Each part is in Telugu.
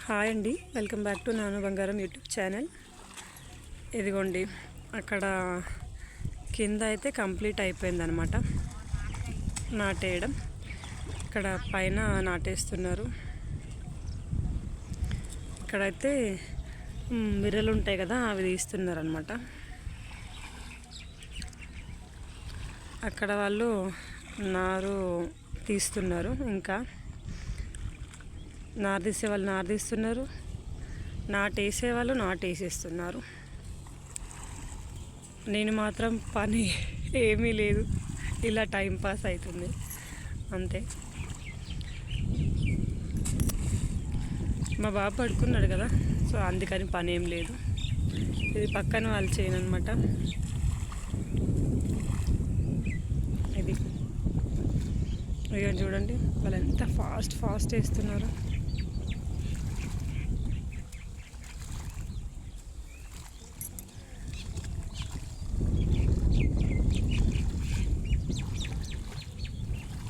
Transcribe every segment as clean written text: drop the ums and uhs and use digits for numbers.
హాయ్ అండి, వెల్కమ్ బ్యాక్ టు నాను బంగారం యూట్యూబ్ ఛానల్. ఇదిగోండి, అక్కడ కింద అయితే కంప్లీట్ అయిపోయిందనమాట నాటేయడం. ఇక్కడ పైన నాటేస్తున్నారు. ఇక్కడైతే మిర్రలు ఉంటాయి కదా, అవి తీస్తున్నారు అనమాట. అక్కడ వాళ్ళు నారు తీస్తున్నారు. ఇంకా నారు తీసేవాళ్ళు నారు తీస్తున్నారు, నాటేసేవాళ్ళు నాటేసేస్తున్నారు. నేను మాత్రం పని ఏమీ లేదు, ఇలా టైం పాస్ అవుతుంది అంతే. మా బాబు పడుకున్నాడు కదా, సో అందుకని పని ఏం లేదు. ఇది పక్కన వాళ్ళు చేయను అనమాట. ఇది ఇక చూడండి, వాళ్ళు ఎంత ఫాస్ట్ వేస్తున్నారు.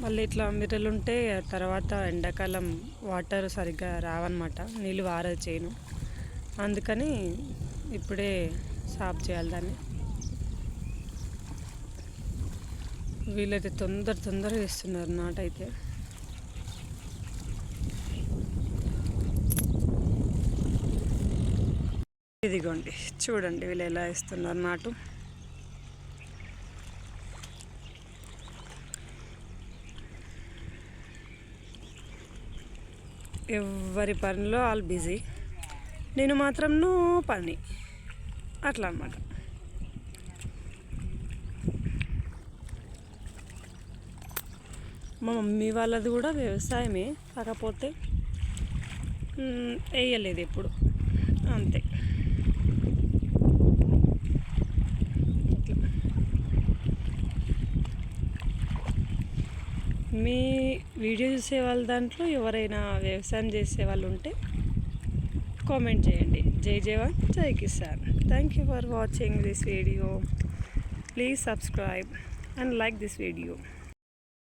మళ్ళీ ఇట్లా మిర్రలు ఉంటే తర్వాత ఎండాకాలం వాటర్ సరిగ్గా రావన్నమాట, నీళ్ళు వారదు చేయను. అందుకని ఇప్పుడే సాఫ్ చేయాలి దాన్ని. వీళ్ళైతే తొందరగా వేస్తున్నారు నాటైతే. ఇదిగోండి చూడండి, వీళ్ళు ఎలా వేస్తున్నారు నాటు. ఎవరి పనిలో వాళ్ళు బిజీ, నేను మాత్రం నో పని, అట్లా అన్నమాట. మా మమ్మీ వాళ్ళది కూడా వ్యవసాయమే, కాకపోతే వేయలేదు ఎప్పుడు, అంతే. మీ వీడియో చూసే వాళ్ళ దాంట్లో ఎవరైనా వ్యవసాయం చేసే వాళ్ళు ఉంటే కామెంట్ చేయండి. జై జవాన్ జై Kisan. Thank you for watching this video. Please subscribe and like this video.